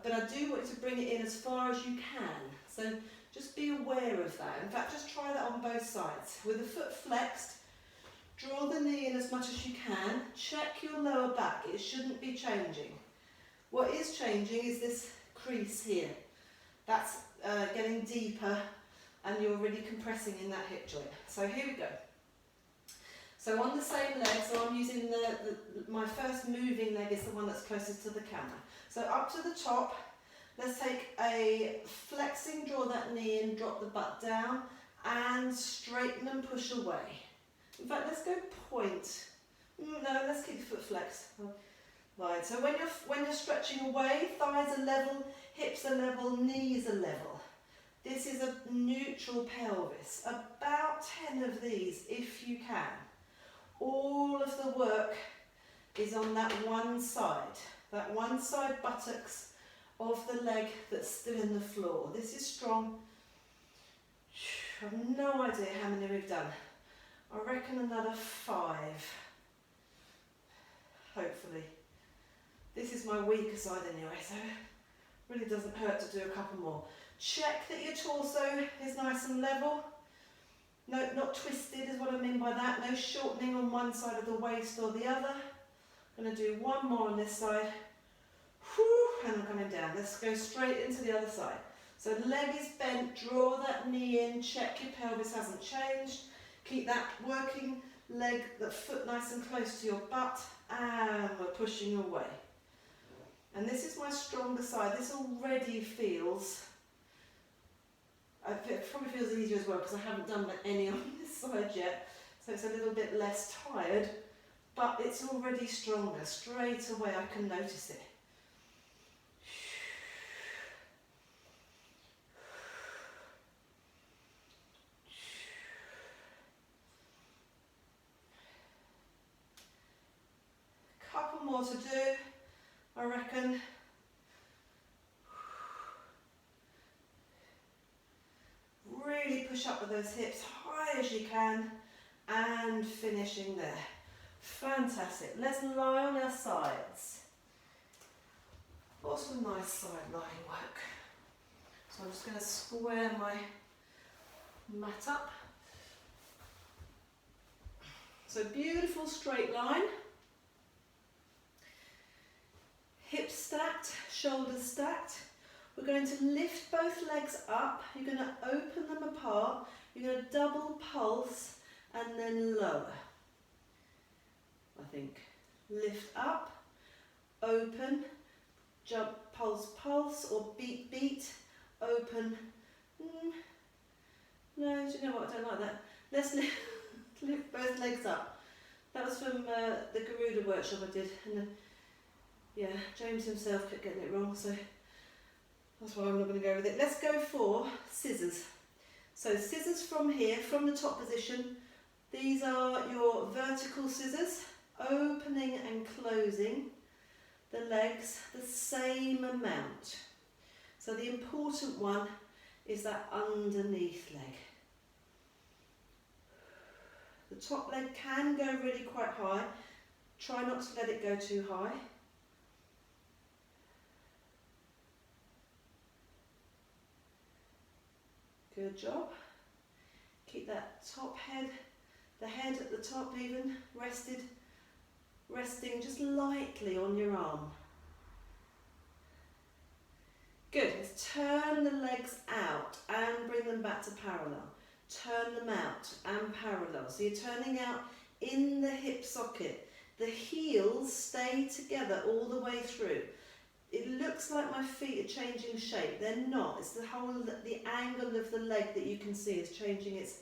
But I do want you to bring it in as far as you can. So just be aware of that. In fact, just try that on both sides. With the foot flexed, draw the knee in as much as you can. Check your lower back. It shouldn't be changing. What is changing is this crease here. That's getting deeper and you're really compressing in that hip joint. So here we go. So on the same leg, so I'm using my first moving leg is the one that's closest to the camera. So up to the top, let's take a flexing, draw that knee in, drop the butt down and straighten and push away. In fact, let's go point. No, let's keep the foot flexed. Right, so when you're stretching away, thighs are level, hips are level, knees are level. This is a neutral pelvis. About 10 of these if you can. All of the work is on that one side buttocks of the leg that's still in the floor. This is strong. I have no idea how many we've done. I reckon another 5, hopefully. This is my weaker side anyway, so it really doesn't hurt to do a couple more. Check that your torso is nice and level. No, not twisted is what I mean by that. No shortening on one side of the waist or the other. I'm going to do one more on this side. Whew, and I'm coming down. Let's go straight into the other side. So leg is bent, draw that knee in, check your pelvis hasn't changed. Keep that working leg, that foot nice and close to your butt, and we're pushing away. And this is my stronger side. This already feels, it probably feels easier as well because I haven't done any on this side yet. So it's a little bit less tired, but it's already stronger. Straight away I can notice it. Couple more to do, I reckon. Really push up with those hips, high as you can, and finishing there. Fantastic. Let's lie on our sides. Also nice side lying work. So I'm just going to square my mat up. So beautiful straight line. Hips stacked, shoulders stacked. We're going to lift both legs up. You're going to open them apart. You're going to double pulse and then lower. I think. Lift up, open, jump, pulse, pulse, or beat, beat, open. No, do you know what? I don't like that. Let's lift both legs up. That was from the Garuda workshop I did. And yeah, James himself kept getting it wrong, so that's why I'm not going to go with it. Let's go for scissors. So scissors from here, from the top position. These are your vertical scissors, opening and closing the legs the same amount. So the important one is that underneath leg. The top leg can go really quite high. Try not to let it go too high. Good job. Keep that top head, the head at the top even, resting just lightly on your arm. Good. Let's turn the legs out and bring them back to parallel. Turn them out and parallel. So you're turning out in the hip socket. The heels stay together all the way through. It looks like my feet are changing shape. They're not. It's the angle of the leg that you can see is changing its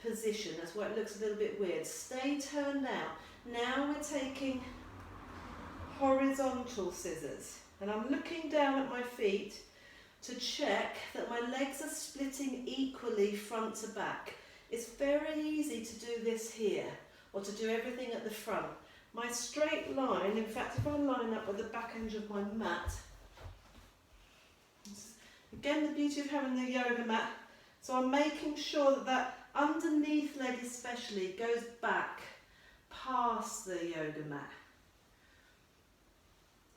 position. That's why it looks a little bit weird. Stay turned out. Now we're taking horizontal scissors. And I'm looking down at my feet to check that my legs are splitting equally front to back. It's very easy to do this here, or to do everything at the front. My straight line, in fact, if I line up with the back edge of my mat, again the beauty of having the yoga mat, so I'm making sure that that underneath leg especially goes back past the yoga mat.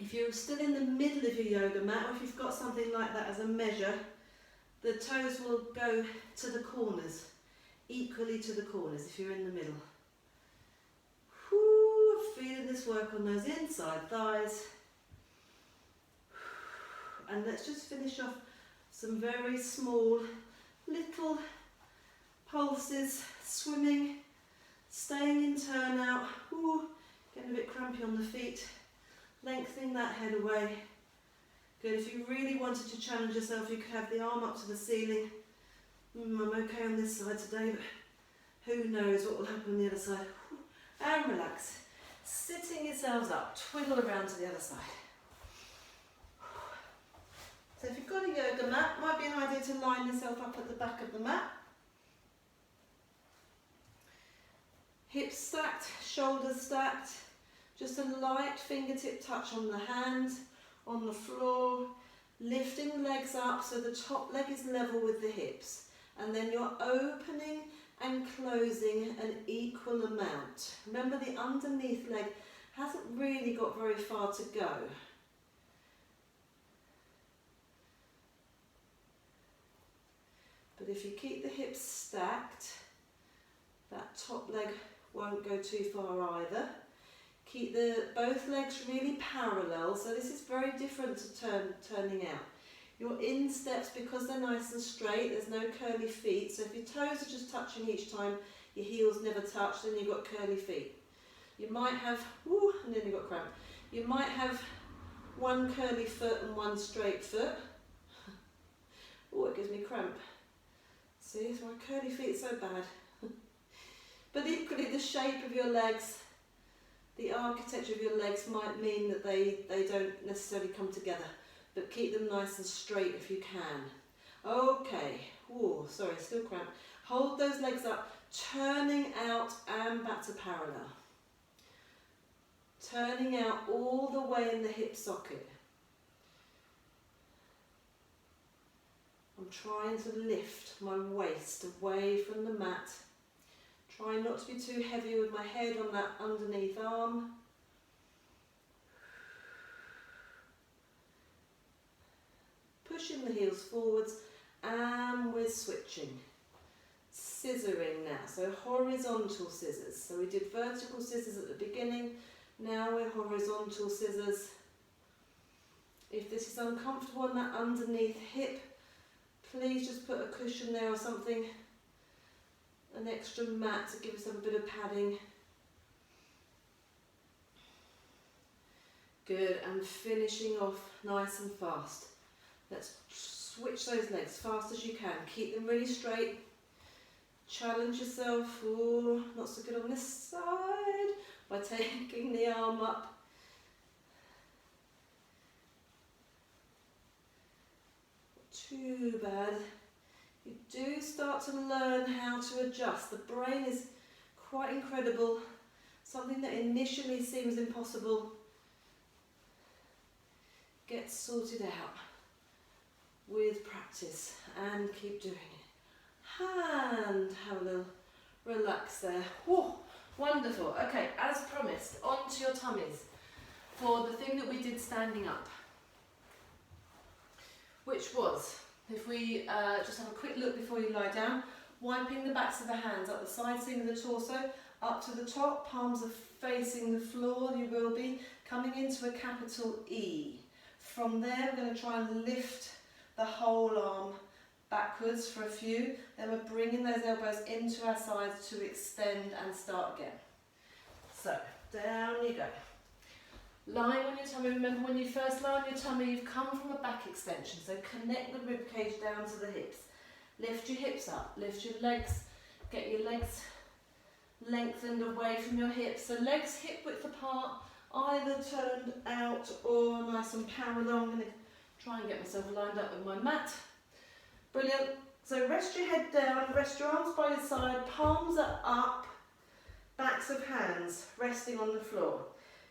If you're still in the middle of your yoga mat, or if you've got something like that as a measure, the toes will go to the corners, equally to the corners if you're in the middle. Feeling this work on those inside thighs. And let's just finish off some very small little pulses, swimming, staying in turn out. Ooh, getting a bit crampy on the feet. Lengthening that head away. Good. If you really wanted to challenge yourself, you could have the arm up to the ceiling. I'm okay on this side today, but who knows what will happen on the other side. And relax. Sitting yourselves up, twiddle around to the other side. So if you've got a yoga mat, it might be an idea to line yourself up at the back of the mat. Hips stacked, shoulders stacked. Just a light fingertip touch on the hand, on the floor. Lifting the legs up so the top leg is level with the hips. And then you're opening and closing an equal amount. Remember, the underneath leg hasn't really got very far to go. But if you keep the hips stacked, that top leg won't go too far either. Keep both legs really parallel, so this is very different to turning out. Your insteps, because they're nice and straight, there's no curly feet. So if your toes are just touching each time, your heels never touch, then you've got curly feet. You might have, woo, and then you've got cramp. You might have one curly foot and one straight foot. Oh, it gives me cramp. See, it's my curly feet so bad. But equally, the shape of your legs, the architecture of your legs might mean that they don't necessarily come together, but keep them nice and straight if you can. Okay, oh, sorry, still cramp. Hold those legs up, turning out and back to parallel. Turning out all the way in the hip socket. I'm trying to lift my waist away from the mat. Trying not to be too heavy with my head on that underneath arm. Pushing the heels forwards, and we're switching. Scissoring now, so horizontal scissors. So we did vertical scissors at the beginning, now we're horizontal scissors. If this is uncomfortable on that underneath hip, please just put a cushion there or something, an extra mat to give yourself a bit of padding. Good, and finishing off nice and fast. Let's switch those legs fast as you can. Keep them really straight. Challenge yourself. Ooh, not so good on this side. By taking the arm up. Too bad. You do start to learn how to adjust. The brain is quite incredible. Something that initially seems impossible gets sorted out with practice, and keep doing it. And have a little relax there. Whoa, wonderful. Okay, as promised, onto your tummies for the thing that we did standing up, which was, if we just have a quick look before you lie down, wiping the backs of the hands up the side seam of the torso, up to the top, palms are facing the floor, you will be coming into a capital E. From there, we're going to try and lift the whole arm backwards for a few, then we're bringing those elbows into our sides to extend and start again. So, down you go. Lying on your tummy, remember when you first lie on your tummy, you've come from a back extension, so connect the ribcage down to the hips. Lift your hips up, lift your legs, get your legs lengthened away from your hips. So legs hip width apart, either turned out or nice and parallel. I'm going to try and get myself lined up with my mat. Brilliant. So rest your head down, rest your arms by your side, palms are up, backs of hands resting on the floor.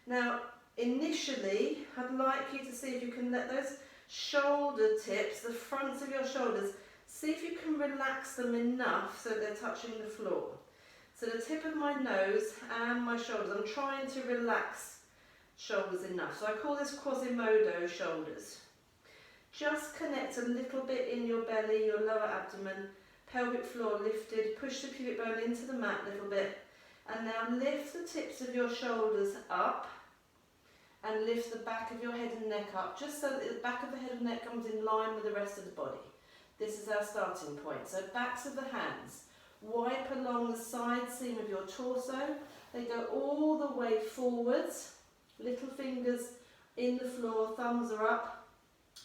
Now, initially, I'd like you to see if you can let those shoulder tips, the fronts of your shoulders, see if you can relax them enough so they're touching the floor. So the tip of my nose and my shoulders, I'm trying to relax shoulders enough. So I call this Quasimodo shoulders. Just connect a little bit in your belly, your lower abdomen, pelvic floor lifted, push the pubic bone into the mat a little bit, and now lift the tips of your shoulders up and lift the back of your head and neck up, just so that the back of the head and neck comes in line with the rest of the body. This is our starting point. So backs of the hands, wipe along the side seam of your torso, they go all the way forwards, little fingers in the floor, thumbs are up.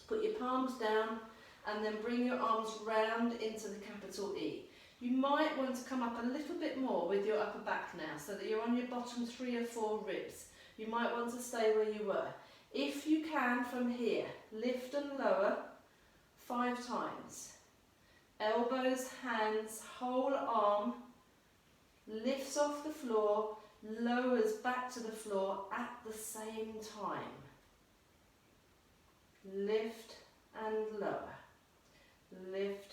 Put your palms down and then bring your arms round into the capital E. You might want to come up a little bit more with your upper back now so that you're on your bottom 3 or 4 ribs. You might want to stay where you were. If you can from here, lift and lower 5 times. Elbows, hands, whole arm, lifts off the floor, lowers back to the floor at the same time. Lift and lower, lift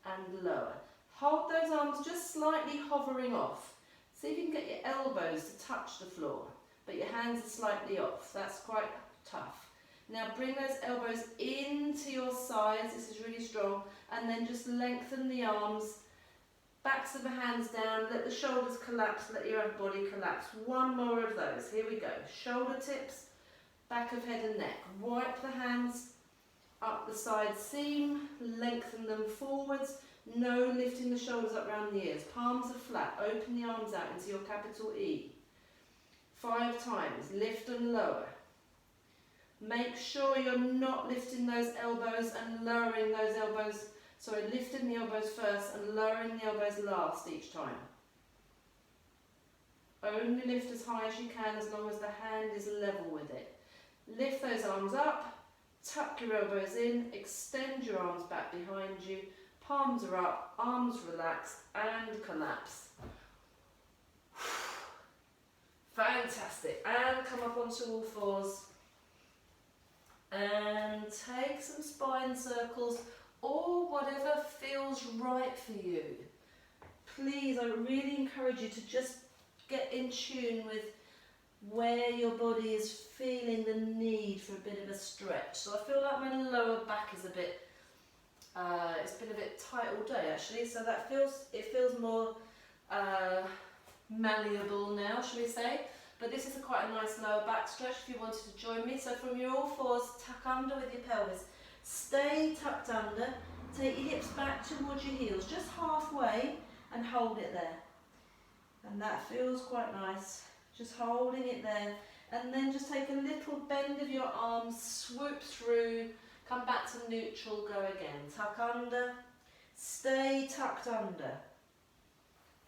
and lower. Hold those arms just slightly hovering off. See if you can get your elbows to touch the floor, but your hands are slightly off. That's quite tough. Now bring those elbows into your sides, this is really strong, and then just lengthen the arms, backs of the hands down, let the shoulders collapse, let your upper body collapse. One more of those, here we go. Shoulder tips, back of head and neck. Wipe the hands up the side seam, lengthen them forwards, no lifting the shoulders up round the ears, palms are flat, open the arms out into your capital E. 5 times, lift and lower. Make sure you're not lifting those elbows and lowering those elbows, sorry, lifting the elbows first and lowering the elbows last each time. Only lift as high as you can as long as the hand is level with it. Lift those arms up, tuck your elbows in, extend your arms back behind you, palms are up, arms relaxed and collapse. Fantastic. And come up onto all fours. And take some spine circles or whatever feels right for you. Please, I really encourage you to just get in tune with where your body is feeling the need for a bit of a stretch. So I feel like my lower back is a bit, it's been a bit tight all day actually, so that it feels more malleable now, shall we say. But this is quite a nice lower back stretch if you wanted to join me. So from your all fours, tuck under with your pelvis. Stay tucked under, take your hips back towards your heels, just halfway, and hold it there. And that feels quite nice, just holding it there. And then just take a little bend of your arms, swoop through, come back to neutral, go again. Tuck under, stay tucked under.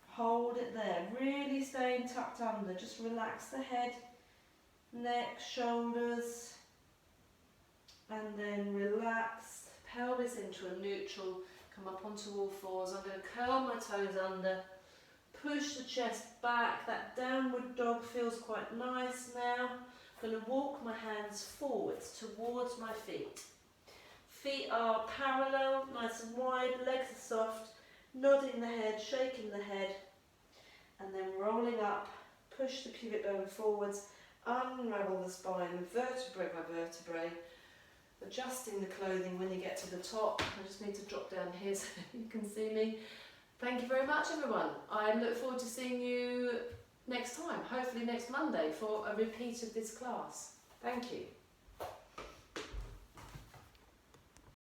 Hold it there, really staying tucked under. Just relax the head, neck, shoulders, and then relax, pelvis into a neutral, come up onto all fours. I'm going to curl my toes under, push the chest back. That downward dog feels quite nice now. I'm going to walk my hands forwards towards my feet. Feet are parallel, nice and wide, legs are soft, nodding the head, shaking the head, and then rolling up, push the pubic bone forwards, unravel the spine vertebrae by vertebrae, adjusting the clothing when you get to the top. I just need to drop down here so you can see me. Thank you very much everyone. I look forward to seeing you next time, hopefully next Monday, for a repeat of this class. Thank you.